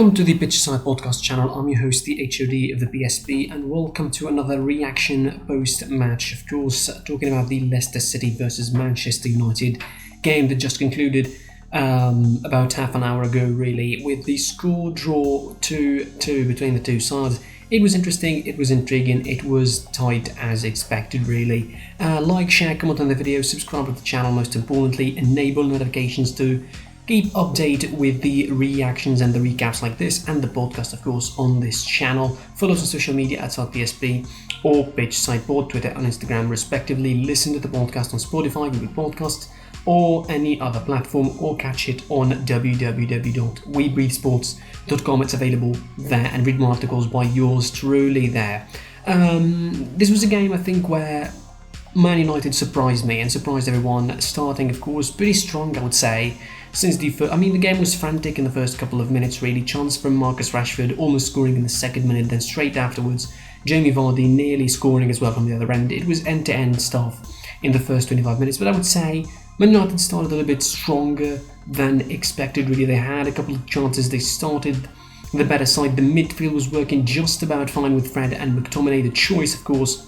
Welcome to the Pitchside Podcast channel. I'm your host, the HOD of the PSP, and welcome to another reaction post-match. Of course, talking about the Leicester City versus Manchester United game that just concluded about half an hour ago, really, with the score draw 2-2 between the two sides. It was interesting, it was intriguing, it was tight as expected, really. Like, share, comment on the video, subscribe to the channel, most importantly, enable notifications to keep update with the reactions and the recaps like this, and the podcast, of course, on this channel. Follow us on social media at PSP or Pitchside Board, Twitter and Instagram, respectively. Listen to the podcast on Spotify, Google Podcasts, or any other platform, or catch it on www.webreadsports.com. It's available there, and read more articles by yours truly there. This was a game, I think, where Man United surprised me and surprised everyone, starting, of course, pretty strong, I would say. Since the game was frantic in the first couple of minutes, really. Chance from Marcus Rashford, almost scoring in the second minute, then straight afterwards, Jamie Vardy nearly scoring as well from the other end. It was end-to-end stuff in the first 25 minutes, but I would say Man United started a little bit stronger than expected, really. They had a couple of chances, they started the better side. The midfield was working just about fine with Fred and McTominay. The choice, of course,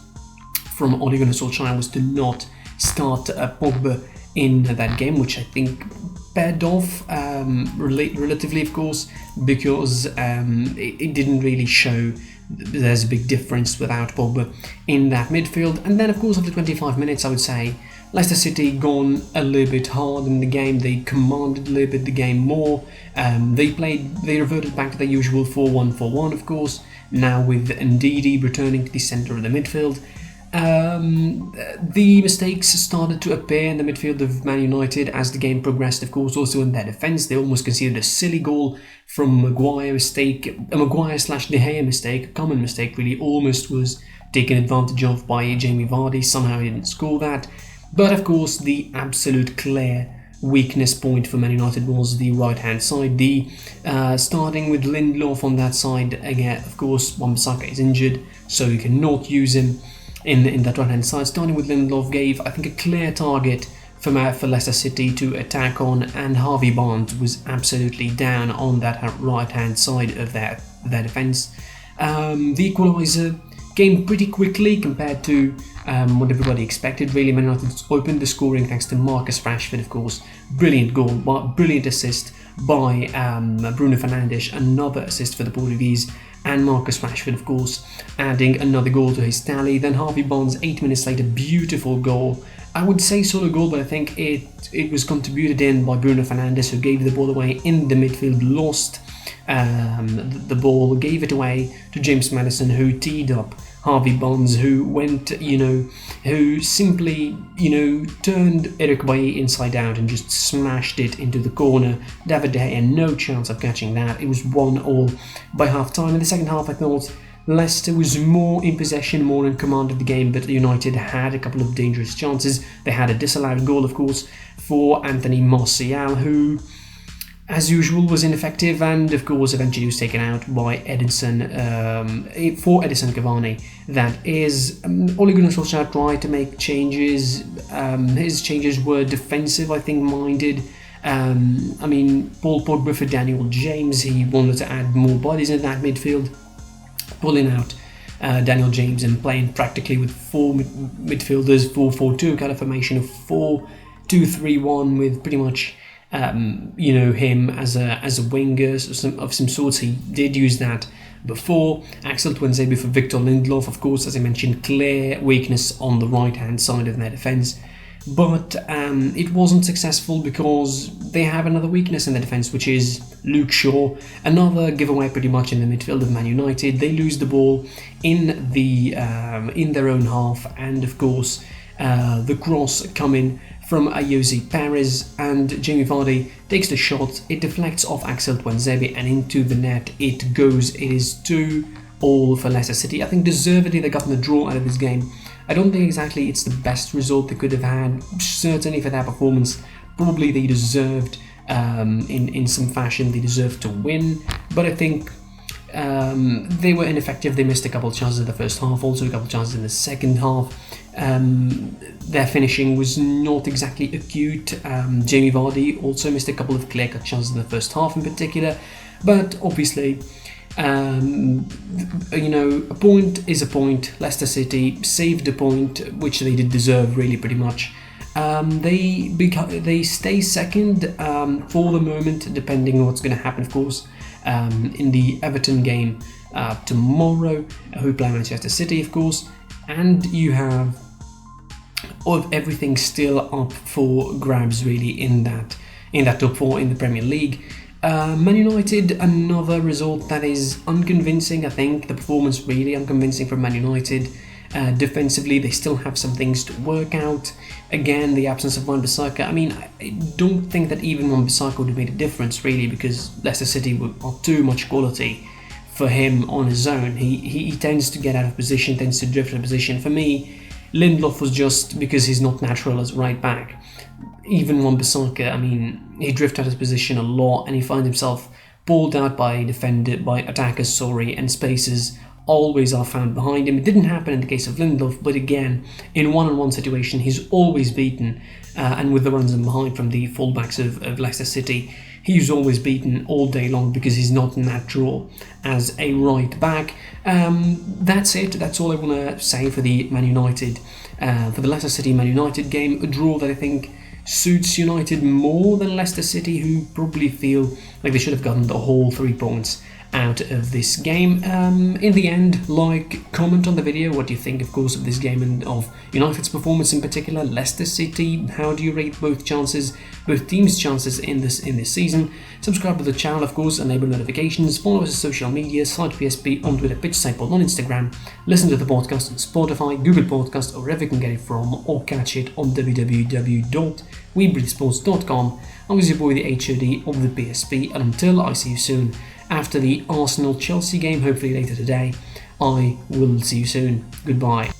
from Ole Gunnar Solskjaer was to not start Pogba in that game, which I think paid off relatively, of course, because it didn't really show there's a big difference without Pogba in that midfield. And then, of course, after 25 minutes, I would say Leicester City gone a little bit hard in the game. They commanded a little bit the game more. They reverted back to their usual 4-1-4-1, of course, now with Ndidi returning to the centre of the midfield. The mistakes started to appear in the midfield of Man United as the game progressed, of course. Also in their defence, they almost conceded a silly goal from Maguire mistake, a Maguire/De Gea mistake, a common mistake, really, almost was taken advantage of by Jamie Vardy. Somehow he didn't score that. But of course, the absolute clear weakness point for Man United was the right-hand side. The starting with Lindelof on that side again. Of course, Wan-Bissaka is injured, so you cannot use him in that right-hand side. Starting with Lindelof gave, I think, a clear target for Leicester City to attack on, and Harvey Barnes was absolutely down on that right-hand side of their defence. The equaliser came pretty quickly compared to what everybody expected, really. Man United opened the scoring thanks to Marcus Rashford, of course. Brilliant goal, brilliant assist by Bruno Fernandes, another assist for the Portuguese, and Marcus Rashford, of course, adding another goal to his tally. Then Harvey Barnes, 8 minutes later, beautiful goal. I would say solo goal, but I think it was contributed in by Bruno Fernandes, who gave the ball away in the midfield, lost the ball, gave it away to James Maddison, who teed up Harvey Barnes, who went, who simply, turned Eric Bailly inside out and just smashed it into the corner. David De Gea, no chance of catching that. It was 1-1 by half-time. In the second half, I thought Leicester was more in possession, more in command of the game, but United had a couple of dangerous chances. They had a disallowed goal, of course, for Anthony Martial, who, as usual, was ineffective, and of course eventually was taken out by Edinson Cavani. That is, Ole Gunnar Solskjaer tried to make changes. His changes were defensive, I think, minded. Paul Pogba for Daniel James. He wanted to add more bodies in that midfield, pulling out Daniel James and playing practically with four midfielders, 4-4-2 kind of formation of 4-2-3-1 with pretty much him as a winger of some sorts. He did use that before. Axel Tuanzebe for Victor Lindelof, of course, as I mentioned, clear weakness on the right-hand side of their defence. But it wasn't successful because they have another weakness in the defence, which is Luke Shaw. Another giveaway pretty much in the midfield of Man United. They lose the ball in their own half, and of course the cross coming from Ayoze Perez, and Jamie Vardy takes the shot. It deflects off Axel Tuanzebe and into the net it goes. It is 2-2 for Leicester City. I think deservedly they got the draw out of this game. I don't think exactly it's the best result they could have had. Certainly for their performance, probably they deserved, in some fashion, they deserved to win. But I think they were ineffective. They missed a couple of chances in the first half, also a couple of chances in the second half. Their finishing was not exactly acute. Jamie Vardy also missed a couple of clear-cut chances in the first half in particular. But obviously, a point is a point. Leicester City saved a point, which they did deserve, really, pretty much. They stay second for the moment, depending on what's going to happen, of course, in the Everton game tomorrow, who play Manchester City, of course. And you have everything still up for grabs, really, in that top four in the Premier League. Man United, another result that is unconvincing. I think the performance really unconvincing from Man United. Defensively, they still have some things to work out. Again, the absence of Wan-Bissaka. I mean, I don't think that even Wan-Bissaka would have made a difference, really, because Leicester City are too much quality for him on his own. He tends to get out of position, tends to drift out of position. For me, Lindelof was just because he's not natural as right back. Even Wan-Bissaka, I mean, he drifts out of position a lot, and he finds himself pulled out by attackers, and spaces always are found behind him. It didn't happen in the case of Lindelof, but again, in one-on-one situation, he's always beaten, and with the runs in behind from the fullbacks of Leicester City, he's always beaten all day long because he's not natural as a right back. That's it. That's all I want to say for the Leicester City Man United game. A draw that I think suits United more than Leicester City, who probably feel like they should have gotten the whole 3 points out of this game. In the end, comment on the video. What do you think, of course, of this game and of United's performance in particular? Leicester City, how do you rate both teams' chances in this season? Subscribe to the channel, of course, enable notifications, follow us on social media, site PSP on Twitter, PitchSidePod on Instagram, listen to the podcast on Spotify, Google Podcast, or wherever you can get it from, or catch it on www.webreadsports.com. I was your boy, the HOD of the PSP, and until I see you soon after the Arsenal-Chelsea game, hopefully later today, I will see you soon. Goodbye.